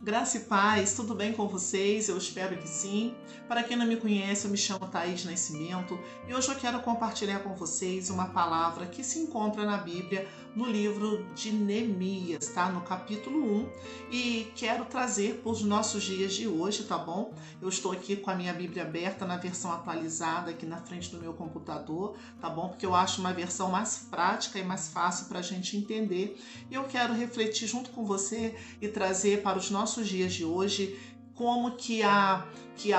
Graça e paz, tudo bem com vocês? Eu espero que sim. Para quem não me conhece, eu me chamo Thaís Nascimento e hoje eu quero compartilhar com vocês uma palavra que se encontra na Bíblia, no livro de Neemias, tá? No capítulo 1, e quero trazer para os nossos dias de hoje, tá bom? Eu estou aqui com a minha Bíblia aberta na versão atualizada aqui na frente do meu computador, tá bom? Porque eu acho uma versão mais prática e mais fácil para a gente entender. E eu quero refletir junto com você e trazer para os nossos dias de hoje como que a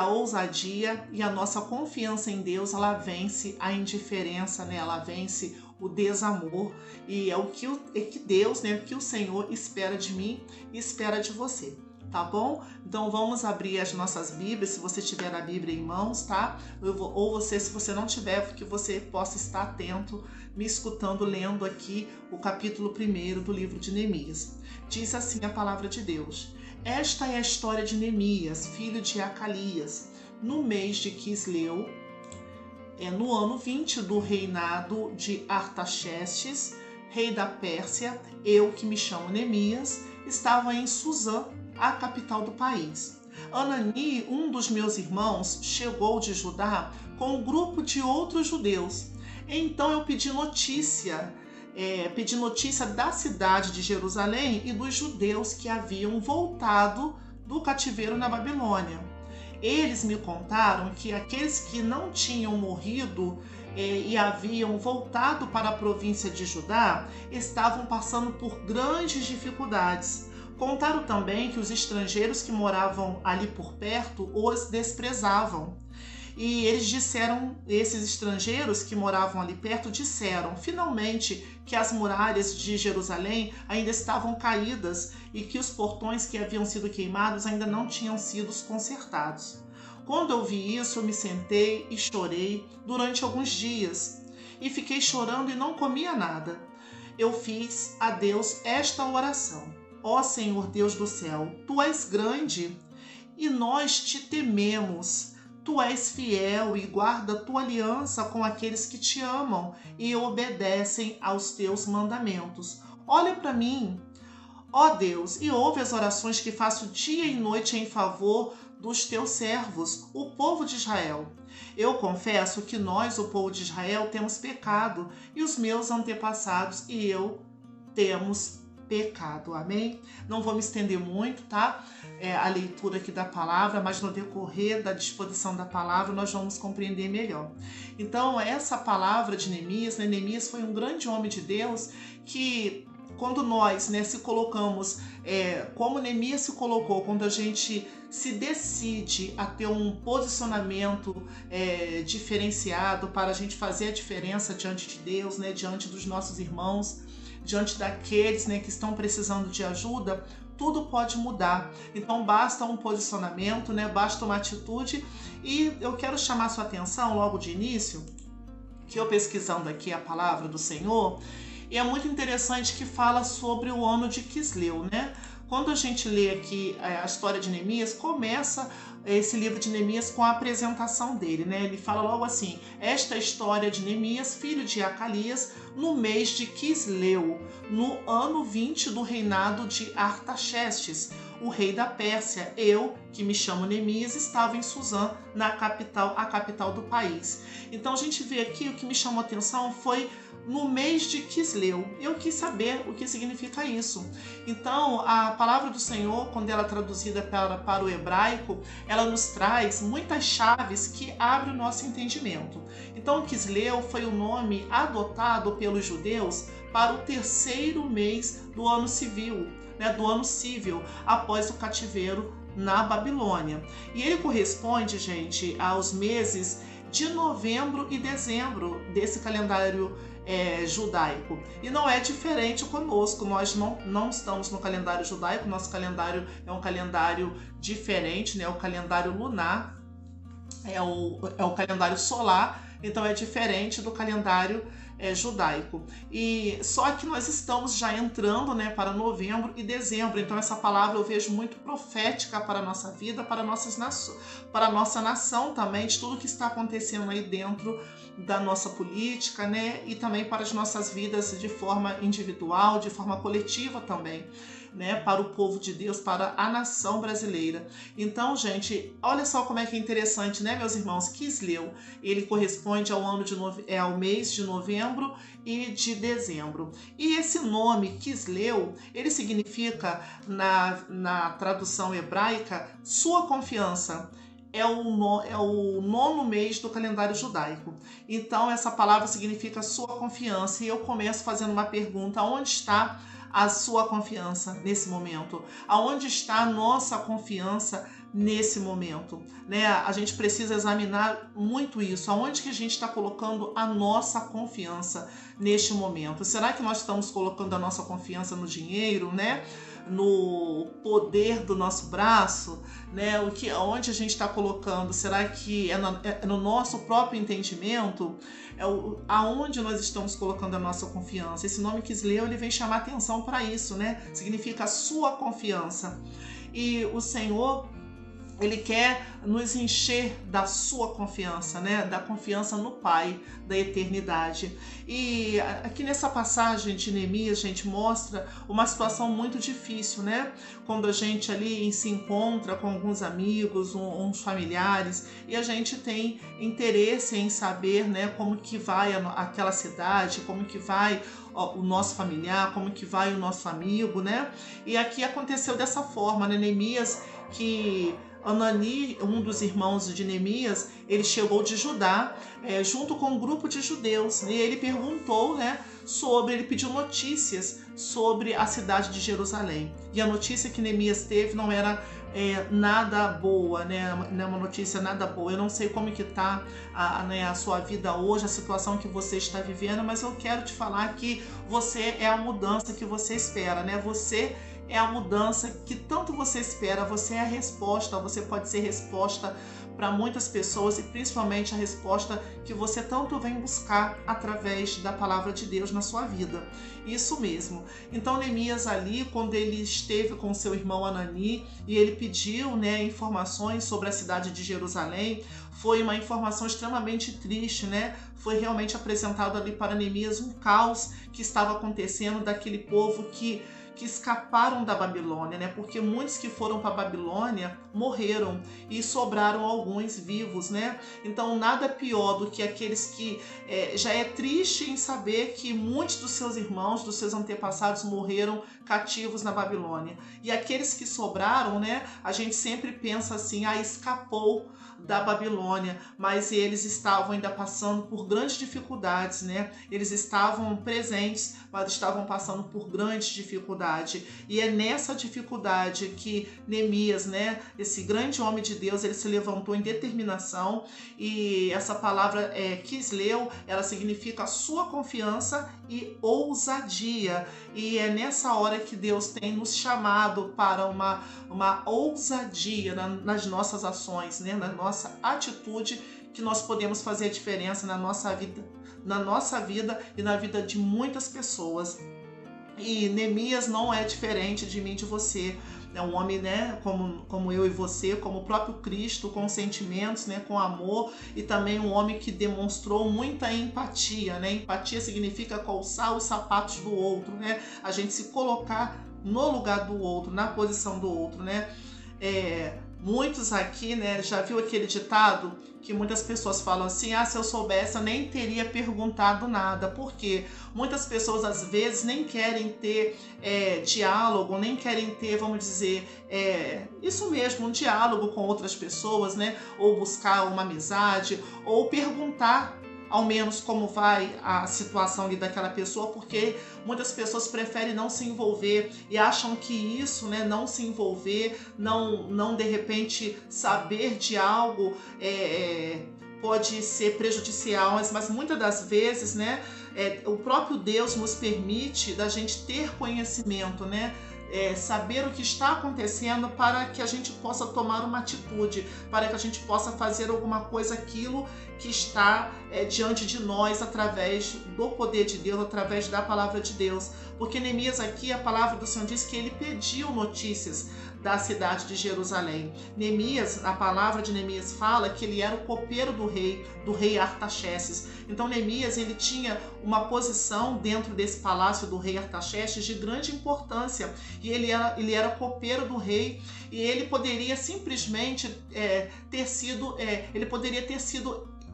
ousadia e a nossa confiança em Deus, ela vence a indiferença, né? Ela vence o desamor, e é o que Deus, né, o que o Senhor espera de mim e espera de você. Tá bom? Então vamos abrir as nossas Bíblias, se você tiver a Bíblia em mãos, tá? Ou você, se você não tiver, que você possa estar atento, me escutando, lendo aqui o capítulo 1 do livro de Neemias. Diz assim a palavra de Deus: Esta é a história de Neemias, filho de Acalias, no mês de Quisleu, no ano 20 do reinado de Artaxerxes, rei da Pérsia. Eu, que me chamo Neemias, estava em Suzã, a capital do país. Anani, um dos meus irmãos, chegou de Judá com um grupo de outros judeus. Então eu pedi notícia da cidade de Jerusalém e dos judeus que haviam voltado do cativeiro na Babilônia. Eles me contaram que aqueles que não tinham morrido e haviam voltado para a província de Judá estavam passando por grandes dificuldades. Contaram também que os estrangeiros que moravam ali por perto os desprezavam. E eles disseram, esses estrangeiros que moravam ali perto disseram finalmente que as muralhas de Jerusalém ainda estavam caídas e que os portões que haviam sido queimados ainda não tinham sido consertados. Quando eu vi isso, eu me sentei e chorei durante alguns dias. E fiquei chorando e não comia nada. Eu fiz a Deus esta oração: Ó Senhor Deus do céu, Tu és grande e nós te tememos. Tu és fiel e guarda tua aliança com aqueles que te amam e obedecem aos teus mandamentos. Olha para mim, ó Deus, e ouve as orações que faço dia e noite em favor dos teus servos, o povo de Israel. Eu confesso que nós, o povo de Israel, temos pecado, e os meus antepassados e eu temos pecado. Amém? Não vou me estender muito, tá? A leitura aqui da palavra, mas no decorrer da disposição da palavra nós vamos compreender melhor. Então, essa palavra de Neemias, né? Neemias foi um grande homem de Deus que, quando nós, né, se colocamos, como Neemias se colocou, quando a gente se decide a ter um posicionamento diferenciado para a gente fazer a diferença diante de Deus, né, diante dos nossos irmãos, diante daqueles, né, que estão precisando de ajuda, tudo pode mudar. Então basta um posicionamento, né, basta uma atitude. E eu quero chamar sua atenção logo de início, que eu pesquisando aqui a palavra do Senhor, e é muito interessante que fala sobre o ano de Quisleu, né? Quando a gente lê aqui a história de Neemias, começa esse livro de Neemias com a apresentação dele, né? Ele fala logo assim: esta é a história de Neemias, filho de Acalias, no mês de Quisleu, no ano 20 do reinado de Artaxerxes, o rei da Pérsia. Eu, que me chamo Neemias, estava em Suzã, a capital do país. Então a gente vê aqui, o que me chamou a atenção foi no mês de Quisleu. Eu quis saber o que significa isso. Então, a palavra do Senhor, quando ela é traduzida para o hebraico, ela nos traz muitas chaves que abrem o nosso entendimento. Então, Quisleu foi o nome adotado pelos judeus para o terceiro mês do ano civil, né, após o cativeiro na Babilônia. E ele corresponde, gente, aos meses de novembro e dezembro desse calendário judaico. E não é diferente conosco, nós não estamos no calendário judaico, nosso calendário é um calendário diferente, né? O calendário lunar é o calendário solar, então é diferente do calendário judaico. E só que nós estamos já entrando, né, para novembro e dezembro, então essa palavra eu vejo muito profética para a nossa vida, para a nossa nação também, de tudo que está acontecendo aí dentro da nossa política, né, e também para as nossas vidas de forma individual, de forma coletiva também. né, para o povo de Deus, para a nação brasileira. Então, gente, olha só como é que é interessante, né, meus irmãos? Quisleu, ele corresponde ao mês de novembro e de dezembro. E esse nome, Quisleu, ele significa, na tradução hebraica, sua confiança. É o nono mês do calendário judaico. Então, essa palavra significa sua confiança. E eu começo fazendo uma pergunta: onde está a sua confiança nesse momento? Aonde está a nossa confiança nesse momento? Né? A gente precisa examinar muito isso. Aonde que a gente está colocando a nossa confiança neste momento? Será que nós estamos colocando a nossa confiança no dinheiro, né? No poder do nosso braço, né? Onde a gente está colocando? Será que é no nosso próprio entendimento? Aonde nós estamos colocando a nossa confiança? Esse nome Quisleu, ele vem chamar atenção para isso, né? Significa a sua confiança. E o Senhor, ele quer nos encher da sua confiança, né? Da confiança no Pai da eternidade. E aqui nessa passagem de Neemias, a gente mostra uma situação muito difícil, né? Quando a gente ali se encontra com alguns amigos, uns familiares, e a gente tem interesse em saber, né, como que vai aquela cidade, como que vai o nosso familiar, como que vai o nosso amigo, né? E aqui aconteceu dessa forma, né? Neemias, que Anani, um dos irmãos de Neemias, ele chegou de Judá, junto com um grupo de judeus, e ele perguntou, né, ele pediu notícias sobre a cidade de Jerusalém. E a notícia que Neemias teve não era nada boa, né? Não é uma notícia nada boa. Eu não sei como que está a sua vida hoje, a situação que você está vivendo, mas eu quero te falar que você é a mudança que você espera, né? Você é a mudança que tanto você espera, você é a resposta, você pode ser resposta para muitas pessoas e principalmente a resposta que você tanto vem buscar através da palavra de Deus na sua vida. Isso mesmo. Então Neemias ali, quando ele esteve com seu irmão Anani e ele pediu, né, informações sobre a cidade de Jerusalém, foi uma informação extremamente triste, né? Foi realmente apresentado ali para Neemias um caos que estava acontecendo daquele povo que escaparam da Babilônia, né? Porque muitos que foram para a Babilônia morreram e sobraram alguns vivos, né? Então nada pior do que aqueles que já é triste em saber que muitos dos seus irmãos, dos seus antepassados morreram cativos na Babilônia. E aqueles que sobraram, né? A gente sempre pensa assim, escapou da Babilônia, mas eles estavam ainda passando por grandes dificuldades, né? Eles estavam presentes, mas estavam passando por grandes dificuldades. E é nessa dificuldade que Neemias, né, esse grande homem de Deus, ele se levantou em determinação, e essa palavra Quisleu, ela significa sua confiança e ousadia. E é nessa hora que Deus tem nos chamado para uma ousadia nas nossas ações, né? Na nossa atitude, que nós podemos fazer a diferença na nossa vida e na vida de muitas pessoas. E Neemias não é diferente de mim e de você. É um homem, né, como eu e você, como o próprio Cristo, com sentimentos, né, com amor, e também um homem que demonstrou muita empatia, né? Empatia significa calçar os sapatos do outro, né? A gente se colocar no lugar do outro, na posição do outro, né? Muitos aqui, né, já viu aquele ditado que muitas pessoas falam assim, se eu soubesse eu nem teria perguntado nada. Por quê? Muitas pessoas às vezes nem querem ter diálogo, nem querem ter, vamos dizer, isso mesmo, um diálogo com outras pessoas, né? Ou buscar uma amizade, ou perguntar ao menos como vai a situação ali daquela pessoa, porque muitas pessoas preferem não se envolver e acham que isso, né, não se envolver, não de repente saber de algo pode ser prejudicial, mas muitas das vezes, né, o próprio Deus nos permite da gente ter conhecimento, né? Saber o que está acontecendo para que a gente possa tomar uma atitude, para que a gente possa fazer alguma coisa, aquilo que está diante de nós através do poder de Deus, através da palavra de Deus. Porque Neemias aqui, a palavra do Senhor diz que ele pediu notícias da cidade de Jerusalém. Neemias, a palavra de Neemias fala que ele era o copeiro do rei Artaxerxes. Então Neemias, ele tinha uma posição dentro desse palácio do rei Artaxerxes de grande importância, e ele era copeiro do rei, e ele poderia simplesmente ter sido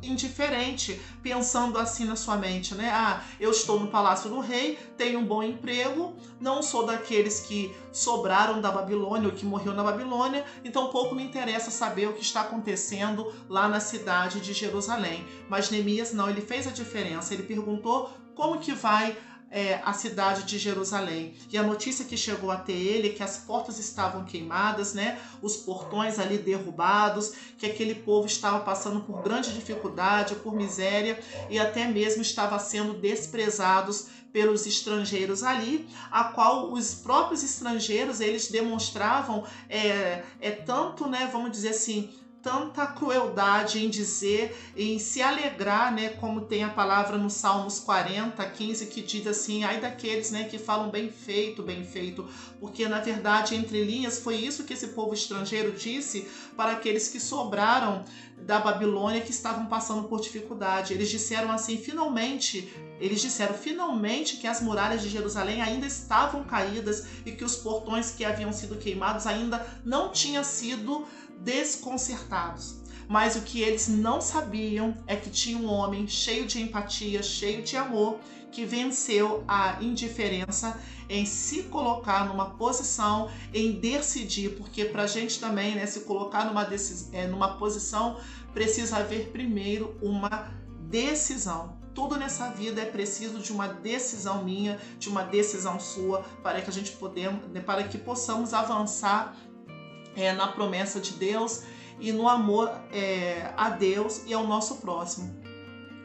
indiferente, pensando assim na sua mente, né? Eu estou no palácio do rei, tenho um bom emprego, não sou daqueles que sobraram da Babilônia ou que morreu na Babilônia, então pouco me interessa saber o que está acontecendo lá na cidade de Jerusalém. Mas Neemias não, ele fez a diferença, ele perguntou como que vai a cidade de Jerusalém. E a notícia que chegou até ele é que as portas estavam queimadas, né? Os portões ali derrubados, que aquele povo estava passando por grande dificuldade, por miséria, e até mesmo estava sendo desprezados pelos estrangeiros ali, a qual os próprios estrangeiros, eles demonstravam tanto, né, vamos dizer assim, tanta crueldade em dizer, em se alegrar, né, como tem a palavra no Salmos 40, 15, que diz assim, ai daqueles, né, que falam bem feito, porque na verdade, entre linhas, foi isso que esse povo estrangeiro disse para aqueles que sobraram da Babilônia, que estavam passando por dificuldade. Eles disseram assim, finalmente que as muralhas de Jerusalém ainda estavam caídas e que os portões que haviam sido queimados ainda não tinham sido desconcertados. Mas o que eles não sabiam é que tinha um homem cheio de empatia, cheio de amor, que venceu a indiferença em se colocar numa posição, em decidir, porque para a gente também, né, se colocar numa posição, precisa haver primeiro uma decisão. Tudo nessa vida é preciso de uma decisão minha, de uma decisão sua, para que possamos avançar na promessa de Deus e no amor a Deus e ao nosso próximo.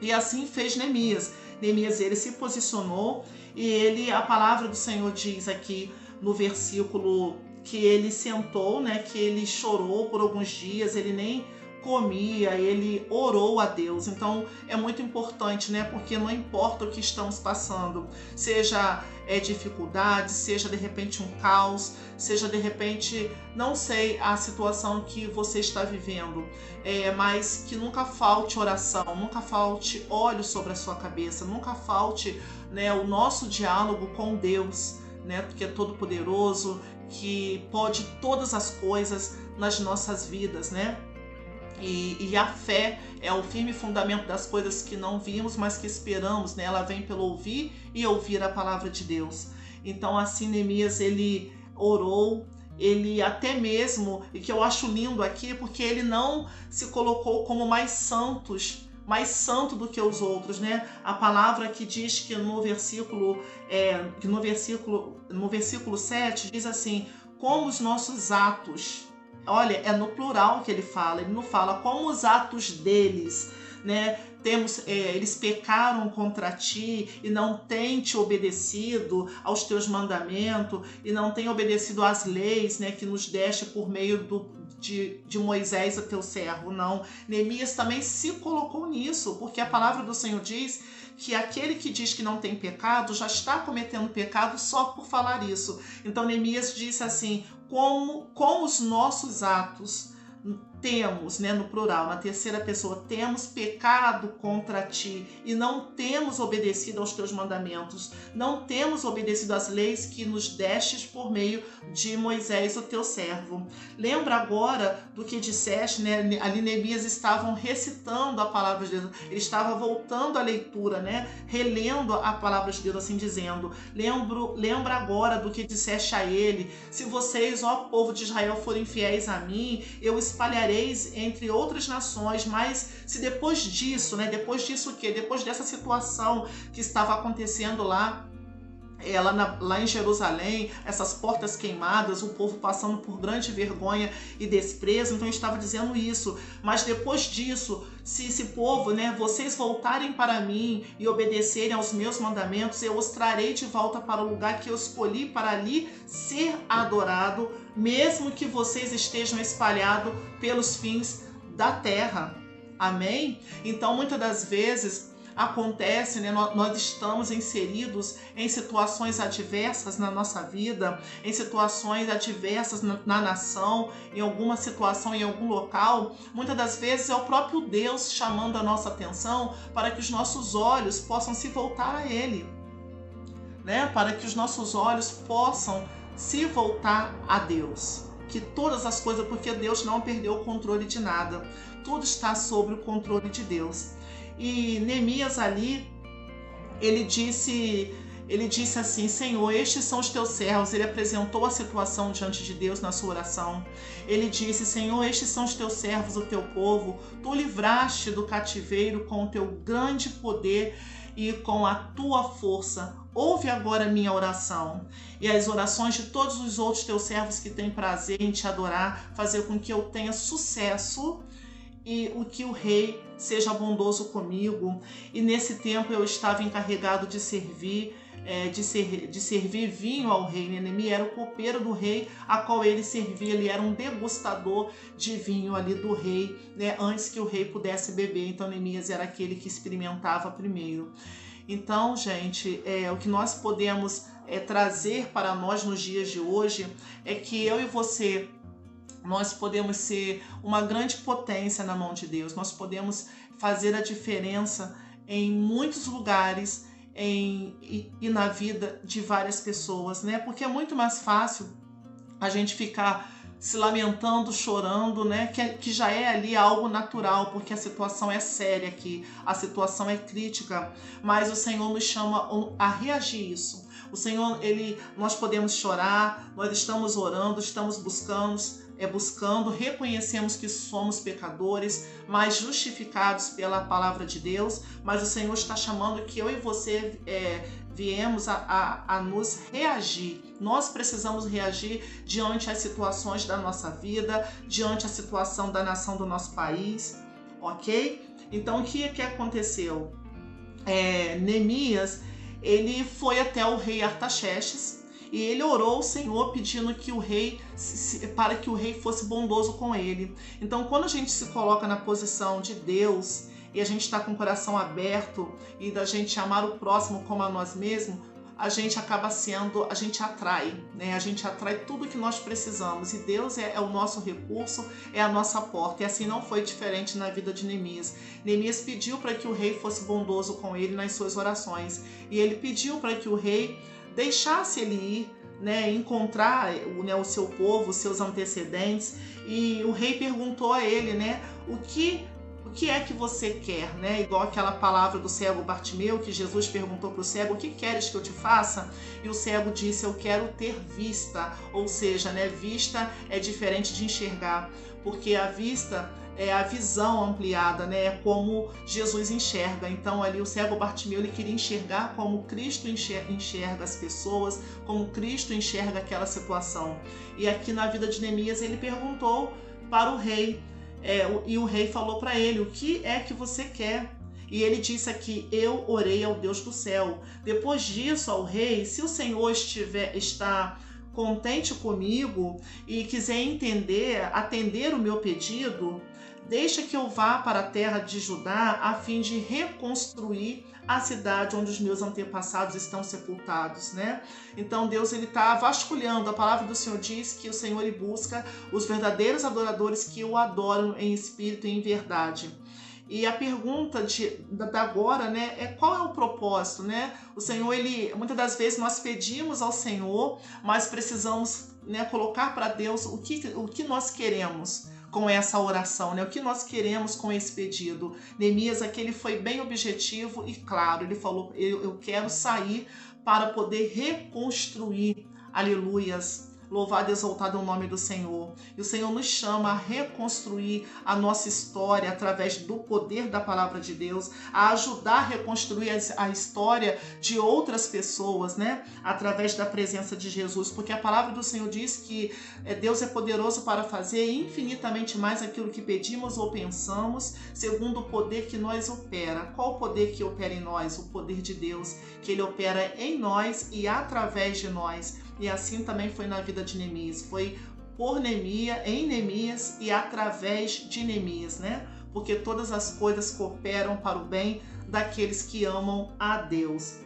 E assim fez Neemias. Neemias, ele se posicionou e a palavra do Senhor diz aqui no versículo que ele sentou, né, que ele chorou por alguns dias, ele nem comia, ele orou a Deus. Então é muito importante, né? Porque não importa o que estamos passando, seja dificuldade, seja de repente um caos, seja de repente, não sei a situação que você está vivendo, mas que nunca falte oração, nunca falte óleo sobre a sua cabeça, nunca falte, né, o nosso diálogo com Deus, né? Porque é todo poderoso, que pode todas as coisas nas nossas vidas, né? E a fé é o firme fundamento das coisas que não vimos, mas que esperamos, né? Ela vem pelo ouvir e ouvir a palavra de Deus. Então, assim, Neemias, ele orou, ele até mesmo, e que eu acho lindo aqui, porque ele não se colocou como mais santo do que os outros, né? A palavra que diz que no versículo 7 diz assim, como os nossos atos. Olha, é no plural que ele não fala como os atos deles, né? Eles pecaram contra ti e não têm te obedecido aos teus mandamentos e não têm obedecido às leis, né, que nos deste por meio de Moisés, o teu servo. Não, Neemias também se colocou nisso, porque a palavra do Senhor diz que aquele que diz que não tem pecado já está cometendo pecado só por falar isso. Então Neemias disse assim, com os nossos atos temos, né, no plural, na terceira pessoa, temos pecado contra ti e não temos obedecido aos teus mandamentos, não temos obedecido às leis que nos destes por meio de Moisés, o teu servo. Lembra agora do que disseste, né? Ali Neemias estavam recitando a palavra de Deus, ele estava voltando à leitura, né? Relendo a palavra de Deus, assim dizendo, lembra agora do que disseste a ele, se vocês, ó povo de Israel, forem fiéis a mim, eu espalharei entre outras nações, mas se depois disso, né, depois disso o quê? Depois dessa situação que estava acontecendo lá em Jerusalém, essas portas queimadas, o povo passando por grande vergonha e desprezo, então eu estava dizendo isso, mas depois disso, se esse povo, né, vocês voltarem para mim e obedecerem aos meus mandamentos, eu os trarei de volta para o lugar que eu escolhi para ali ser adorado, mesmo que vocês estejam espalhados pelos fins da terra. Amém? Então, muitas das vezes, acontece, né? Nós estamos inseridos em situações adversas na nossa vida, em situações adversas na nação, em alguma situação, em algum local, muitas das vezes é o próprio Deus chamando a nossa atenção para que os nossos olhos possam se voltar a Ele, né? Para que os nossos olhos possam se voltar a Deus. Que todas as coisas, porque Deus não perdeu o controle de nada, tudo está sob o controle de Deus. E Neemias ali, ele disse assim: Senhor, estes são os teus servos. Ele apresentou a situação diante de Deus na sua oração. Ele disse: Senhor, estes são os teus servos, o teu povo. Tu livraste do cativeiro com o teu grande poder e com a tua força. Ouve agora a minha oração e as orações de todos os outros teus servos que têm prazer em te adorar, fazer com que eu tenha sucesso e o que o rei seja bondoso comigo. E nesse tempo eu estava encarregado de servir vinho ao rei. Neemias era o copeiro do rei, a qual ele servia. Ele era um degustador de vinho ali do rei, né, antes que o rei pudesse beber. Então Neemias era aquele que experimentava primeiro. Então, gente, o que nós podemos trazer para nós nos dias de hoje é que eu e você, nós podemos ser uma grande potência na mão de Deus. Nós podemos fazer a diferença em muitos lugares e na vida de várias pessoas, né? Porque é muito mais fácil a gente ficar se lamentando, chorando, né? Que já é ali algo natural, porque a situação é séria aqui, a situação é crítica, mas o Senhor nos chama a reagir isso. O Senhor, nós podemos chorar, nós estamos orando, estamos buscando, reconhecemos que somos pecadores, mas justificados pela palavra de Deus, mas o Senhor está chamando que eu e você viemos a nos reagir. Nós precisamos reagir diante as situações da nossa vida, diante a situação da nação do nosso país, ok? Então, o que aconteceu? Neemias, ele foi até o rei Artaxerxes e ele orou ao Senhor pedindo que para que o rei fosse bondoso com ele. Então, quando a gente se coloca na posição de Deus e a gente está com o coração aberto e da gente amar o próximo como a nós mesmos, a gente atrai, né? A gente atrai tudo que nós precisamos. E Deus é o nosso recurso, é a nossa porta. E assim não foi diferente na vida de Neemias. Neemias pediu para que o rei fosse bondoso com ele nas suas orações. E ele pediu para que o rei deixasse ele ir, né, encontrar, né, o seu povo, os seus antecedentes. E o rei perguntou a ele, né, o que é que você quer, né? Igual aquela palavra do cego Bartimeu, que Jesus perguntou para o cego: o que queres que eu te faça? E o cego disse: eu quero ter vista. Ou seja, né, vista é diferente de enxergar, porque a vista é a visão ampliada, né? É como Jesus enxerga. Então ali o cego Bartimeu, ele queria enxergar como Cristo enxerga as pessoas, como Cristo enxerga aquela situação. E aqui na vida de Neemias, ele perguntou para o rei, e o rei falou para ele: o que é que você quer? E ele disse aqui: eu orei ao Deus do céu. Depois disso, ao rei: se o Senhor está contente comigo e quiser atender o meu pedido, deixa que eu vá para a terra de Judá a fim de reconstruir a cidade onde os meus antepassados estão sepultados, né? Então Deus, ele está vasculhando. A palavra do Senhor diz que o Senhor, ele busca os verdadeiros adoradores que o adoram em espírito e em verdade. E a pergunta da agora, né, é qual é o propósito, né? O Senhor, muitas das vezes nós pedimos ao Senhor, mas precisamos, né, colocar para Deus o que nós queremos com essa oração, né? O que nós queremos com esse pedido. Neemias aqui, ele foi bem objetivo e claro. Ele falou: eu quero sair para poder reconstruir. Aleluias. Louvado e exaltado é o nome do Senhor. E o Senhor nos chama a reconstruir a nossa história através do poder da palavra de Deus, a ajudar a reconstruir a história de outras pessoas, né? Através da presença de Jesus, porque a palavra do Senhor diz que Deus é poderoso para fazer infinitamente mais aquilo que pedimos ou pensamos, segundo o poder que nós opera. Qual o poder que opera em nós? O poder de Deus, que ele opera em nós e através de nós. E assim também foi na vida de Neemias. Foi por Neemias, em Neemias e através de Neemias, né? Porque todas as coisas cooperam para o bem daqueles que amam a Deus.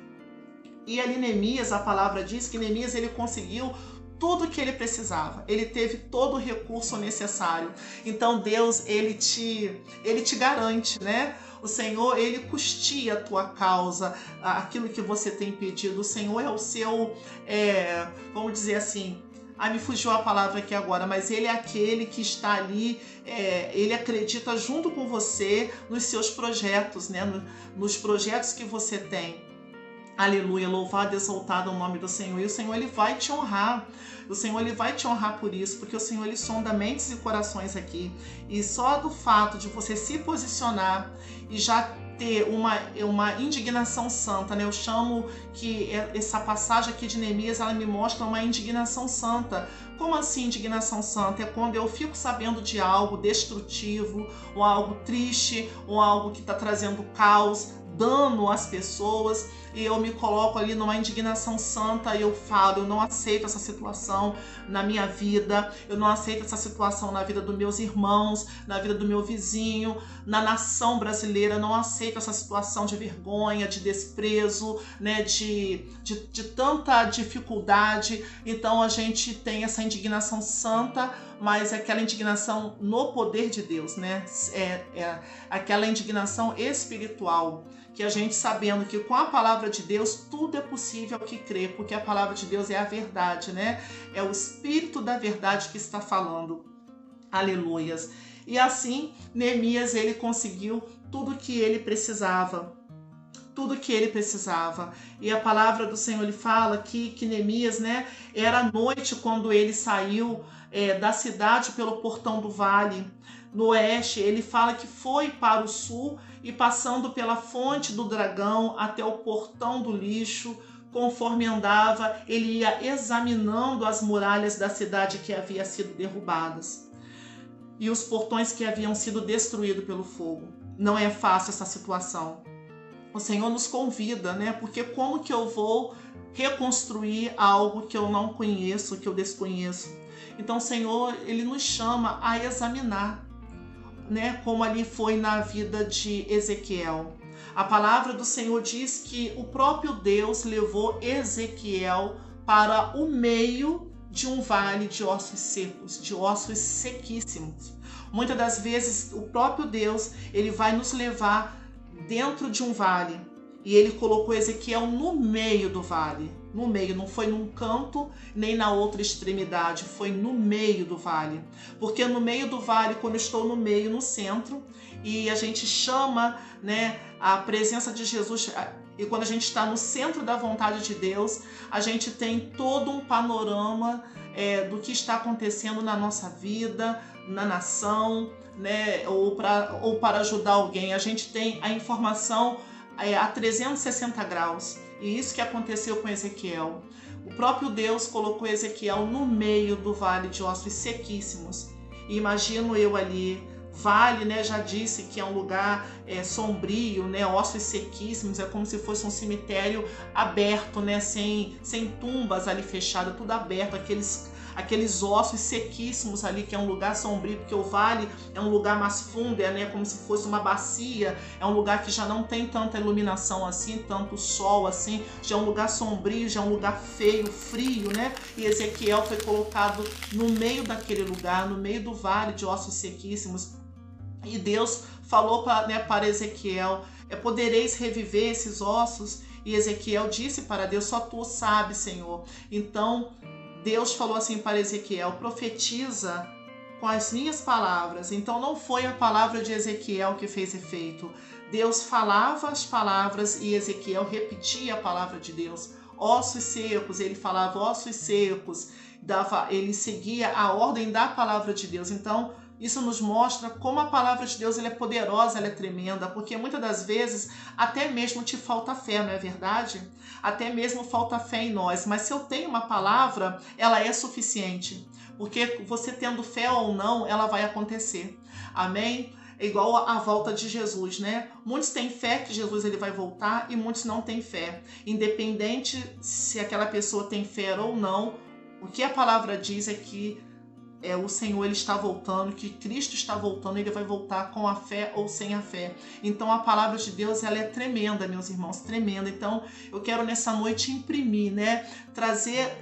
E ali Neemias, a palavra diz que Neemias ele conseguiu tudo que ele precisava. Ele teve todo o recurso necessário. Então Deus, ele te garante, né? O Senhor, ele custeia a tua causa, aquilo que você tem pedido. O Senhor é o seu, vamos dizer assim, me fugiu a palavra aqui agora, mas ele é aquele que está ali, ele acredita junto com você nos seus projetos, né? Nos projetos que você tem. Aleluia, louvado e exaltado o nome do Senhor. E o Senhor, ele vai te honrar. O Senhor, ele vai te honrar por isso, porque o Senhor, ele sonda mentes e corações aqui. E só do fato de você se posicionar e já ter uma indignação santa, né? Eu chamo que essa passagem aqui de Neemias, ela me mostra uma indignação santa. Como assim indignação santa? É quando eu fico sabendo de algo destrutivo, ou algo triste, ou algo que está trazendo caos, dano às pessoas, e eu me coloco ali numa indignação santa e eu falo, eu não aceito essa situação na minha vida, eu não aceito essa situação na vida dos meus irmãos, na vida do meu vizinho, na nação brasileira, não aceito essa situação de vergonha, de desprezo, né, de tanta dificuldade. Então a gente tem essa indignação santa, mas é aquela indignação no poder de Deus, né? É aquela indignação espiritual, que a gente sabendo que com a palavra de Deus tudo é possível ao que crê, porque a palavra de Deus é a verdade, né? É o Espírito da verdade que está falando. Aleluias. E assim, Neemias, ele conseguiu tudo que ele precisava. Tudo que ele precisava. E a palavra do Senhor, ele fala que Neemias, né, era noite quando ele saiu da cidade pelo portão do vale. No oeste, ele fala que foi para o sul e passando pela fonte do dragão até o portão do lixo, conforme andava, ele ia examinando as muralhas da cidade que havia sido derrubadas e os portões que haviam sido destruídos pelo fogo. Não é fácil essa situação. O Senhor nos convida, né? Porque como que eu vou reconstruir algo que eu não conheço, que eu desconheço? Então o Senhor, ele nos chama a examinar, né? Como ali foi na vida de Ezequiel. A palavra do Senhor diz que o próprio Deus levou Ezequiel para o meio de um vale de ossos secos, de ossos sequíssimos. Muitas das vezes o próprio Deus, ele vai nos levar dentro de um vale, e ele colocou Ezequiel no meio do vale, no meio, não foi num canto nem na outra extremidade, foi no meio do vale, porque no meio do vale, quando eu estou no meio, no centro, e a gente chama, né, a presença de Jesus, e quando a gente está no centro da vontade de Deus, a gente tem todo um panorama do que está acontecendo na nossa vida, na nação, né, ou para ajudar alguém. A gente tem a informação a 360 graus. E isso que aconteceu com Ezequiel. O próprio Deus colocou Ezequiel no meio do vale de ossos sequíssimos. E imagino eu ali, vale, né, já disse que é um lugar sombrio, né, ossos sequíssimos, é como se fosse um cemitério aberto, né, sem tumbas ali fechadas, tudo aberto, aqueles ossos sequíssimos ali, que é um lugar sombrio, porque o vale é um lugar mais fundo, né, como se fosse uma bacia, é um lugar que já não tem tanta iluminação assim, tanto sol assim, já é um lugar sombrio, já é um lugar feio, frio, né, e Ezequiel foi colocado no meio daquele lugar, no meio do vale de ossos sequíssimos, e Deus falou para Ezequiel, podereis reviver esses ossos? E Ezequiel disse para Deus, só tu sabes, Senhor. Então Deus falou assim para Ezequiel, profetiza com as minhas palavras. Então não foi a palavra de Ezequiel que fez efeito. Deus falava as palavras e Ezequiel repetia a palavra de Deus. Ossos secos, ele falava ossos secos, ele seguia a ordem da palavra de Deus. Então isso nos mostra como a palavra de Deus ela é poderosa, ela é tremenda, porque muitas das vezes até mesmo te falta fé, não é verdade? Até mesmo falta fé em nós, mas se eu tenho uma palavra, ela é suficiente, porque você tendo fé ou não, ela vai acontecer, amém? É igual a volta de Jesus, né? Muitos têm fé que Jesus ele vai voltar e muitos não têm fé, independente se aquela pessoa tem fé ou não, o que a palavra diz é que o Senhor ele está voltando, que Cristo está voltando, ele vai voltar com a fé ou sem a fé. Então a palavra de Deus ela é tremenda, meus irmãos, tremenda. Então eu quero nessa noite imprimir, né, trazer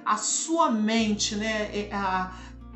a sua mente, né,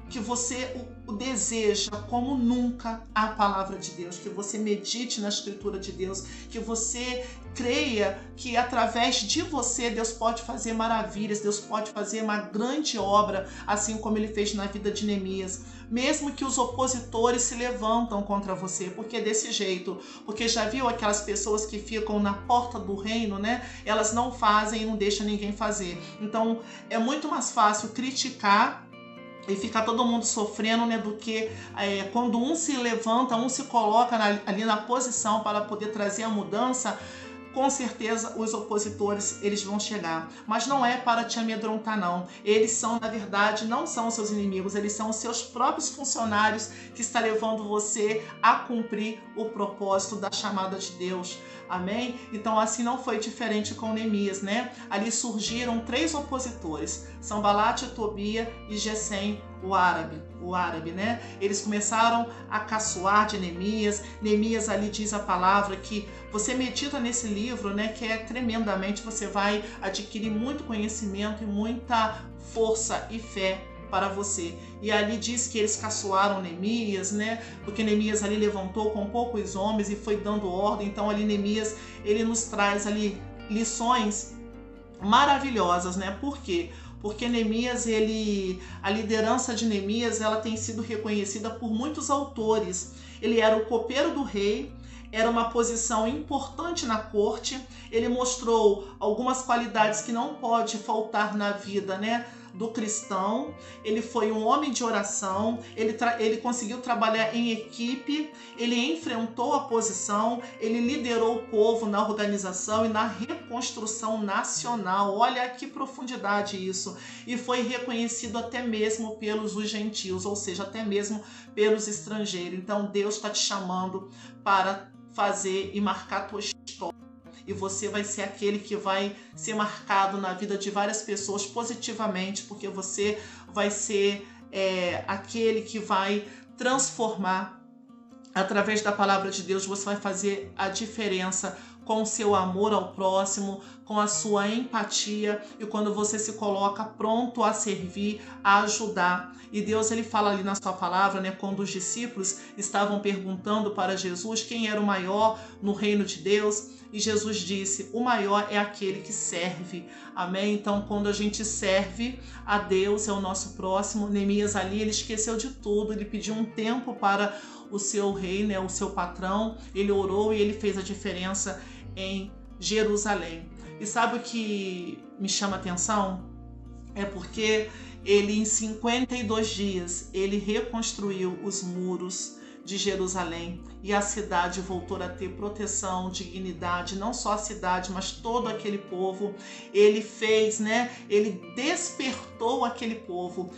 que você o deseja como nunca a palavra de Deus, que você medite na escritura de Deus, que você creia que através de você Deus pode fazer maravilhas, Deus pode fazer uma grande obra, assim como ele fez na vida de Neemias, mesmo que os opositores se levantam contra você, porque é desse jeito, porque já viu aquelas pessoas que ficam na porta do reino, né? Elas não fazem e não deixam ninguém fazer. Então é muito mais fácil criticar e ficar todo mundo sofrendo, né, do que quando um se levanta, um se coloca ali na posição para poder trazer a mudança. Com certeza os opositores eles vão chegar, mas não é para te amedrontar não, eles são na verdade, não são os seus inimigos, eles são os seus próprios funcionários que está levando você a cumprir o propósito da chamada de Deus, amém? Então assim não foi diferente com Neemias, né? Ali surgiram 3 opositores, Sanbalate, Tobia e Gesem, o árabe, né? Eles começaram a caçoar de Neemias. Neemias ali diz a palavra que você medita nesse livro, né? Que é tremendamente, você vai adquirir muito conhecimento e muita força e fé para você. E ali diz que eles caçoaram Neemias, né? Porque Neemias ali levantou com poucos homens e foi dando ordem. Então ali Neemias, ele nos traz ali lições maravilhosas, né? Por quê? Porque Neemias, a liderança de Neemias, ela tem sido reconhecida por muitos autores. Ele era o copeiro do rei, era uma posição importante na corte, ele mostrou algumas qualidades que não pode faltar na vida, né, do cristão. Ele foi um homem de oração, ele conseguiu trabalhar em equipe, ele enfrentou a oposição, ele liderou o povo na organização e na reconstrução nacional. Olha que profundidade isso! E foi reconhecido até mesmo pelos os gentios, ou seja, até mesmo pelos estrangeiros. Então Deus está te chamando para fazer e marcar a tua história. E você vai ser aquele que vai ser marcado na vida de várias pessoas positivamente, porque você vai ser aquele que vai transformar através da palavra de Deus. Você vai fazer a diferença com o seu amor ao próximo, com a sua empatia e quando você se coloca pronto a servir, a ajudar. E Deus ele fala ali na sua palavra, né, quando os discípulos estavam perguntando para Jesus quem era o maior no reino de Deus, e Jesus disse, o maior é aquele que serve, amém? Então quando a gente serve a Deus, é o nosso próximo. Neemias ali, ele esqueceu de tudo, ele pediu um tempo para o seu rei, né, o seu patrão, ele orou e ele fez a diferença em Jerusalém. E sabe o que me chama a atenção? É porque ele em 52 dias, ele reconstruiu os muros de Jerusalém e a cidade voltou a ter proteção, dignidade, não só a cidade, mas todo aquele povo. Ele fez, né? Ele despertou aquele povo.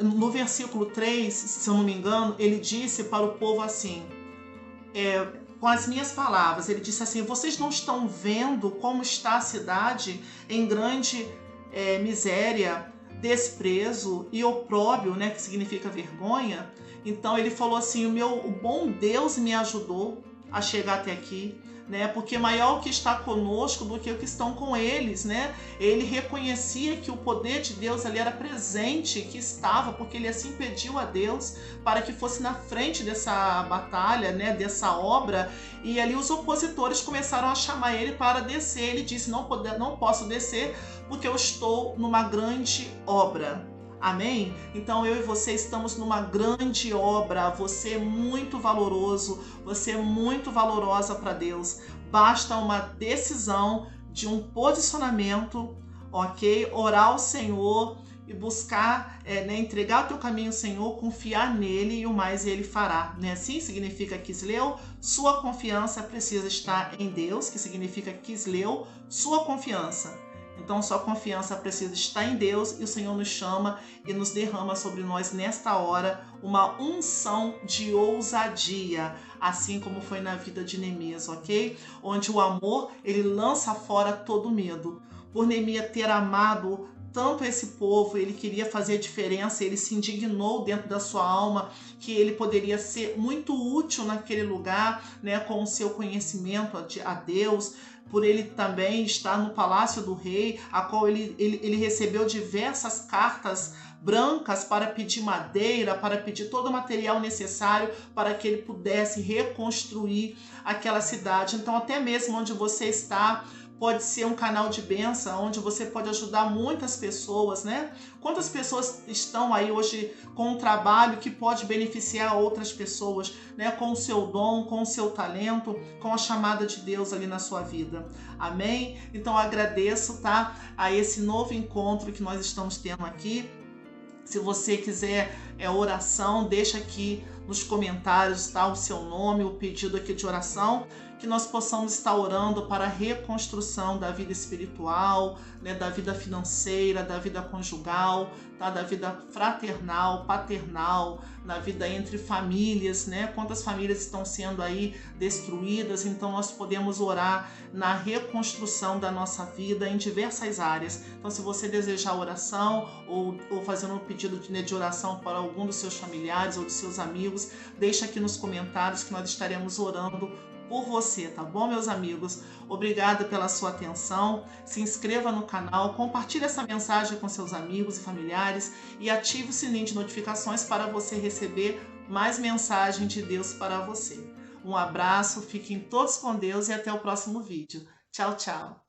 No versículo 3, se eu não me engano, ele disse para o povo assim, com as minhas palavras, ele disse assim, vocês não estão vendo como está a cidade em grande miséria, desprezo e opróbrio, né, que significa vergonha? Então ele falou assim, o bom Deus me ajudou a chegar até aqui, né? Porque maior o que está conosco do que o que estão com eles, né? Ele reconhecia que o poder de Deus ali era presente, que estava, porque ele assim pediu a Deus para que fosse na frente dessa batalha, né? Dessa obra. E ali os opositores começaram a chamar ele para descer. Ele disse, não posso descer porque eu estou numa grande obra. Amém? Então eu e você estamos numa grande obra. Você é muito valoroso, você é muito valorosa para Deus. Basta uma decisão de um posicionamento, ok? Orar ao Senhor e buscar, entregar o teu caminho ao Senhor, confiar nele e o mais ele fará. Né? Assim significa Quisleu, sua confiança precisa estar em Deus, que significa Quisleu, sua confiança. Então, sua confiança precisa estar em Deus e o Senhor nos chama e nos derrama sobre nós nesta hora uma unção de ousadia, assim como foi na vida de Neemias, ok? Onde o amor, ele lança fora todo medo. Por Neemias ter amado tanto esse povo, ele queria fazer a diferença, ele se indignou dentro da sua alma que ele poderia ser muito útil naquele lugar, né, com o seu conhecimento a Deus, por ele também estar no palácio do rei, a qual ele recebeu diversas cartas brancas para pedir madeira, para pedir todo o material necessário para que ele pudesse reconstruir aquela cidade. Então, até mesmo onde você está, pode ser um canal de bênção, onde você pode ajudar muitas pessoas, né? Quantas pessoas estão aí hoje com um trabalho que pode beneficiar outras pessoas, né? Com o seu dom, com o seu talento, com a chamada de Deus ali na sua vida. Amém? Então, agradeço, tá? A esse novo encontro que nós estamos tendo aqui. Se você quiser oração, deixa aqui nos comentários, tá? O seu nome, o pedido aqui de oração, que nós possamos estar orando para a reconstrução da vida espiritual, né? Da vida financeira, da vida conjugal, tá? Da vida fraternal, paternal, na vida entre famílias, né? Quantas famílias estão sendo aí destruídas, então nós podemos orar na reconstrução da nossa vida em diversas áreas. Então, se você desejar oração ou fazer um pedido de oração para algum dos seus familiares ou dos seus amigos, deixa aqui nos comentários que nós estaremos orando por você, tá bom, meus amigos? Obrigada pela sua atenção. Se inscreva no canal, compartilhe essa mensagem com seus amigos e familiares e ative o sininho de notificações para você receber mais mensagem de Deus para você. Um abraço, fiquem todos com Deus e até o próximo vídeo. Tchau, tchau!